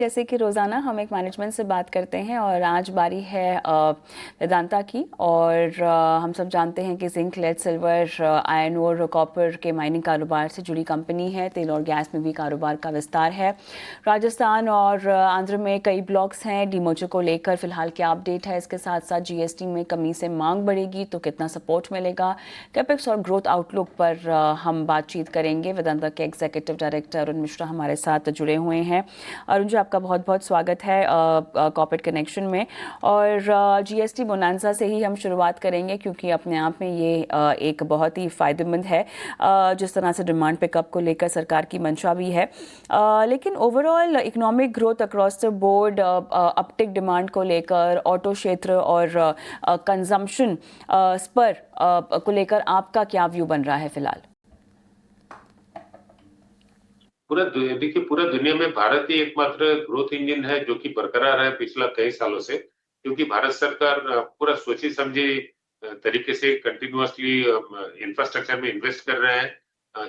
जैसे कि रोज़ाना हम एक मैनेजमेंट से बात करते हैं और आज बारी है वेदांता की। और हम सब जानते हैं कि जिंक, लेड, सिल्वर, आयरन और कॉपर के माइनिंग कारोबार से जुड़ी कंपनी है। तेल और गैस में भी कारोबार का विस्तार है। राजस्थान और आंध्र में कई ब्लॉक्स हैं। डीमर्जर को लेकर फिलहाल क्या अपडेट है, इसके साथ साथ जीएसटी में कमी से मांग बढ़ेगी तो कितना सपोर्ट मिलेगा, कैपेक्स और ग्रोथ आउटलुक पर हम बातचीत करेंगे। वेदांता के एग्जीक्यूटिव डायरेक्टर अरुण मिश्रा हमारे साथ जुड़े हुए हैं। अरुण जी, आपका बहुत बहुत स्वागत है कॉर्पोरेट कनेक्शन में। और जीएसटी बोनांजा से ही हम शुरुआत करेंगे क्योंकि अपने आप में ये एक बहुत ही फ़ायदेमंद है। जिस तरह से डिमांड पिकअप को लेकर सरकार की मंशा भी है, लेकिन overall economic growth across the board, uptick demand को लेकर, ऑटो क्षेत्र और कंजम्पशन पर को लेकर आपका क्या व्यू बन रहा है फिलहाल? देखिए, पूरा दुनिया में भारत ही एकमात्र ग्रोथ इंजन है जो कि बरकरार है पिछला कई सालों से, क्योंकि भारत सरकार पूरा सोची समझी तरीके से कंटिन्यूअसली इंफ्रास्ट्रक्चर में इन्वेस्ट कर रहे हैं,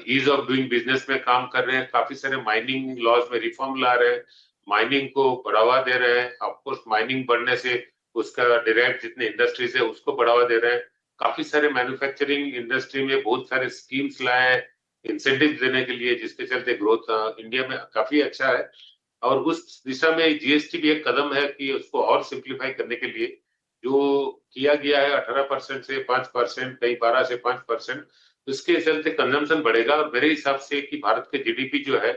ईज ऑफ डूइंग बिजनेस में काम कर रहे हैं, काफी सारे माइनिंग लॉज में रिफॉर्म ला रहे हैं, माइनिंग को बढ़ावा दे रहे हैं। ऑफकोर्स माइनिंग बढ़ने से उसका डायरेक्ट जितने इंडस्ट्रीज है उसको बढ़ावा दे रहे हैं। काफी सारे मैन्युफैक्चरिंग इंडस्ट्री में बहुत सारे स्कीम्स लाए हैं इंसेंटिव देने के लिए, जिसके चलते ग्रोथ इंडिया में काफी अच्छा है। और उस दिशा में जीएसटी भी एक कदम है कि उसको और सिंप्लीफाई करने के लिए जो किया गया है 18% से 5%, कई 12 से 5%, उसके चलते कंजम्पशन बढ़ेगा। और मेरे हिसाब से कि भारत के जीडीपी जो है,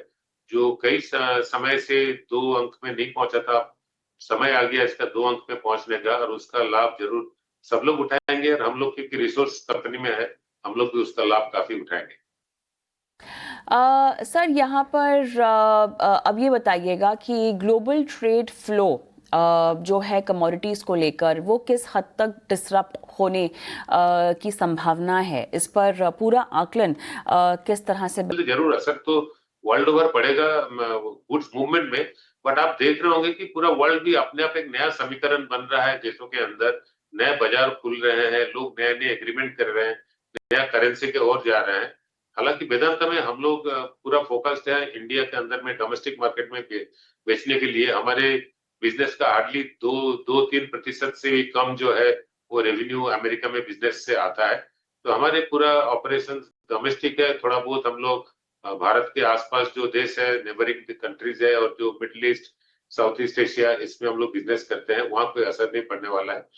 जो कई समय से 2 अंक में नहीं पहुंचा था, समय आ गया इसका 2 अंक में पहुंचने का, और उसका लाभ जरूर सब लोग उठाएंगे। और हम लोग क्योंकि रिसोर्स कंपनी में है, हम लोग भी उसका लाभ काफी उठाएंगे। सर, यहाँ पर अब ये बताइएगा कि ग्लोबल ट्रेड फ्लो जो है कमोडिटीज़ को लेकर, वो किस हद तक डिसरप्ट होने की संभावना है, इस पर पूरा आकलन किस तरह से? जरूर असर तो वर्ल्ड ओवर पड़ेगा गुड्स मूवमेंट में, बट आप देख रहे होंगे कि पूरा वर्ल्ड भी अपने आप एक नया समीकरण बन रहा है देशों के अंदर, नए बाजार खुल रहे हैं, लोग नए नए एग्रीमेंट कर रहे हैं, नया करेंसी के ओर जा रहे हैं। हालांकि वेदांता में हम लोग पूरा फोकस्ड है इंडिया के अंदर में डोमेस्टिक मार्केट में बेचने के लिए। हमारे बिजनेस का हार्डली 2-3% से भी कम जो है वो रेवेन्यू अमेरिका में बिजनेस से आता है। तो हमारे पूरा ऑपरेशन डोमेस्टिक है। थोड़ा बहुत हम लोग भारत के आसपास जो देश है, नेबरिंग कंट्रीज है, और जो middle east, south east Asia, इसमें हम लोग बिजनेस करते हैं, वहां कोई असर नहीं पड़ने वाला है।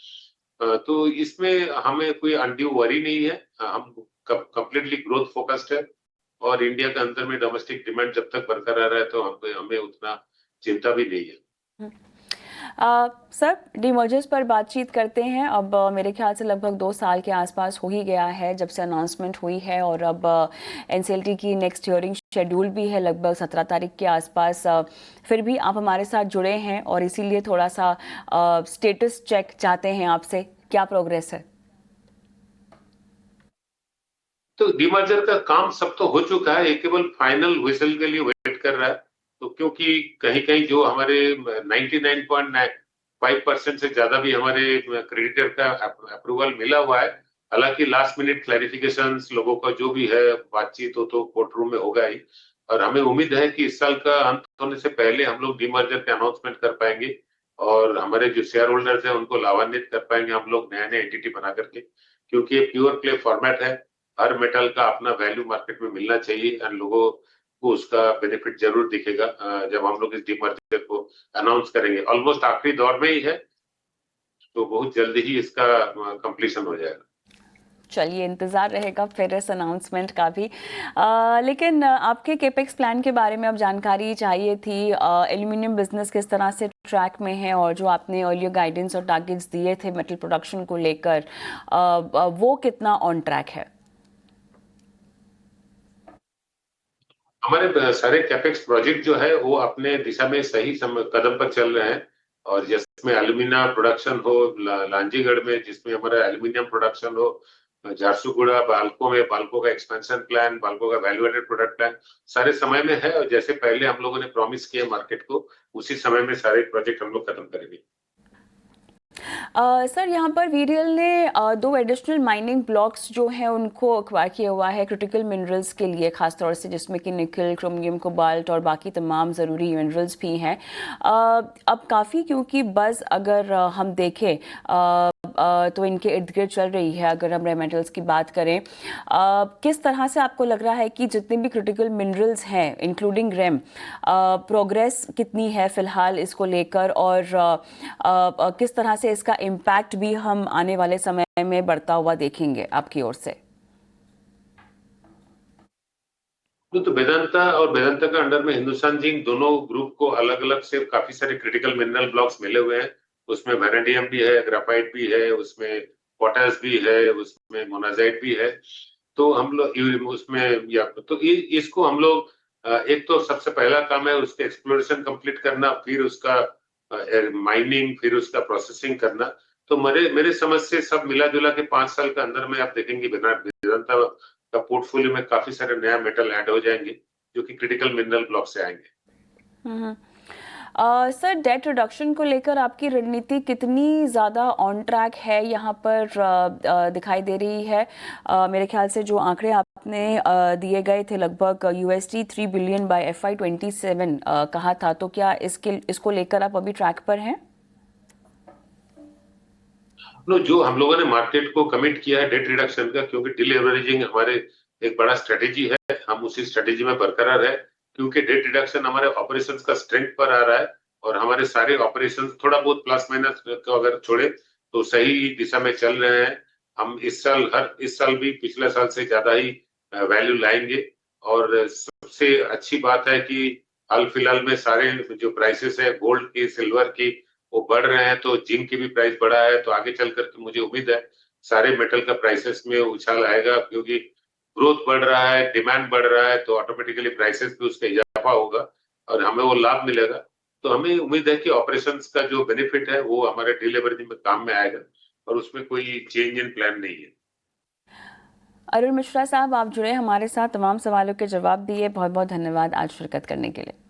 तो इसमें हमें कोई अनड्यू वरी नहीं है। हम कंप्लीटली ग्रोथ फोकस्ड है, और इंडिया के अंदर में डोमेस्टिक डिमांड जब तक बरकरार है तो हमें उतना चिंता भी नहीं है। सर, डीमर्जर्स पर बातचीत करते हैं। अब मेरे ख्याल से लगभग 2 साल के आसपास हो ही गया है जब से अनाउंसमेंट हुई है, और अब एनसीएलटी की नेक्स्ट हियरिंग शेड्यूल भी है लगभग 17 तारीख के आसपास। फिर भी आप हमारे साथ जुड़े हैं और इसीलिए थोड़ा सा स्टेटस चेक चाहते हैं आपसे, क्या प्रोग्रेस है? तो डीमर्जर का काम सब तो हो चुका है, ये केवल फाइनल व्हिसल के लिए वेट कर रहा है। तो क्योंकि कहीं कहीं जो हमारे 99.5% से ज्यादा भी हमारे क्रेडिटर का अप्रूवल मिला हुआ है। हालांकि लास्ट मिनट क्लैरिफिकेशंस लोगों का जो भी है, बातचीत हो तो कोर्ट रूम में होगा ही। और हमें उम्मीद है कि इस साल का अंत होने से पहले हम लोग डीमर्जर के अनाउंसमेंट कर पाएंगे, और हमारे जो शेयर होल्डर्स हैं उनको लाभान्वित कर पाएंगे हम लोग नया नया एंटिटी बना करके। क्योंकि ये प्योर प्ले फॉर्मेट है, हर मेटल का अपना वैल्यू मार्केट में मिलना चाहिए, और लोगों को उसका बेनिफिट जरूर दिखेगा जब हम लोग इस डीमर्जर को अनाउंस करेंगे। ऑलमोस्ट आखिरी दौर में ही है, तो बहुत जल्दी ही इसका कंप्लीशन हो जाएगा। चलिए, इंतज़ार रहेगा फिर इस अनाउंसमेंट का भी। लेकिन आपके केपेक्स प्लान के बारे में अब जानकारी चाहिए थी। एल्यूमिनियम बिजनेस किस तरह से ट्रैक में है, और जो आपने अर्लियर गाइडेंस और टारगेट्स दिए थे मेटल प्रोडक्शन को लेकर, वो कितना ऑन ट्रैक है? हमारे सारे कैपेक्स प्रोजेक्ट जो है वो अपने दिशा में सही कदम पर चल रहे हैं। और जिसमें एल्यूमिनियम प्रोडक्शन हो लांजीगढ़ में, जिसमें हमारा एल्यूमिनियम प्रोडक्शन हो झारसुगुड़ा, बाल्को में बाल्को का एक्सपेंशन प्लान, बाल्को का वैल्यू एडेड प्रोडक्ट प्लान सारे समय में है। और जैसे पहले हम लोगों ने प्रॉमिस किया मार्केट को, उसी समय में सारे प्रोजेक्ट हम लोग खत्म करेंगे। सर यहाँ पर वीडीएल ने दो एडिशनल माइनिंग ब्लॉक्स जो हैं उनको अक्वायर किया हुआ है क्रिटिकल मिनरल्स के लिए, खासतौर से जिसमें कि निकल, क्रोमियम, कोबाल्ट और बाकी तमाम ज़रूरी मिनरल्स भी हैं। अब काफ़ी क्योंकि बज़ अगर हम देखें तो इनके इर्द गिर्द चल रही है, अगर हम रेयर मेटल्स की बात करें, किस तरह से आपको लग रहा है कि जितने भी क्रिटिकल मिनरल्स हैं इंक्लूडिंग रेम, प्रोग्रेस कितनी है फ़िलहाल इसको लेकर, और किस तरह से इसका इम्पैक्ट भी हम आने वाले समय में बढ़ता हुआ देखेंगे आपकी ओर से? तो वेदांता और वेदांता का अंडर में हिंदुस्तान जिंक दोनों ग्रुप को अलग अलग से काफी सारे क्रिटिकल मिनरल ब्लॉक्स मिले हुए हैं। उसमें वेनेडियम भी है, ग्राफाइट भी है, उसमें पोटास भी है, उसमें मोनाजाइट भी है। तो हम लोग उसमें या तो इसको हम लोग एक तो सबसे पहला काम है उसके एक्सप्लोरेशन कंप्लीट करना, फिर उसका माइनिंग, फिर उसका प्रोसेसिंग करना। तो मेरे मेरे समझ से सब मिला जुला के 5 साल के अंदर में आप देखेंगे वेदांता का पोर्टफोलियो में काफी सारे नया मेटल ऐड हो जाएंगे जो कि क्रिटिकल मिनरल ब्लॉक से आएंगे। सर, डेट रिडक्शन को लेकर आपकी रणनीति कितनी ज़्यादा ऑन ट्रैक है यहाँ पर दिखाई दे रही है? मेरे ख्याल से जो आंकड़े आपने दिए गए थे, लगभग $3 बिलियन बाय FY27 कहा था, तो क्या इसको लेकर आप अभी ट्रैक पर हैं? जो हम लोगों ने मार्केट को कमिट किया है डेट रिडक्शन का, क्योंकि डिलेवरेजिंग हमारे एक बड़ा स्ट्रेटेजी है, हम उसी स्ट्रेटेजी में बरकरार है। क्योंकि डेट रिडक्शन हमारे ऑपरेशंस का स्ट्रेंथ पर आ रहा है और हमारे सारे ऑपरेशंस थोड़ा बहुत प्लस माइनस को अगर छोड़े तो सही दिशा में चल रहे हैं। हम इस साल भी पिछले साल से ज्यादा ही वैल्यू लाएंगे। और सबसे अच्छी बात है कि हाल फिलहाल में सारे जो प्राइसेस है गोल्ड की, सिल्वर की, वो बढ़ रहे हैं। तो जिंक की भी प्राइस बढ़ा है, तो आगे चल करके मुझे उम्मीद है सारे मेटल का प्राइसेस में उछाल आएगा, क्योंकि ग्रोथ बढ़ रहा है, डिमांड बढ़ रहा है, तो ऑटोमेटिकली प्राइसेस भी उसका इजाफा होगा और हमें वो लाभ मिलेगा। तो हमें उम्मीद है कि ऑपरेशंस का जो बेनिफिट है वो हमारे डिलीवरी में काम में आएगा और उसमें कोई चेंज इन प्लान नहीं है। अरुण मिश्रा साहब, आप जुड़े हमारे साथ, तमाम सवालों के जवाब दिए, बहुत बहुत धन्यवाद आज शिरकत करने के लिए।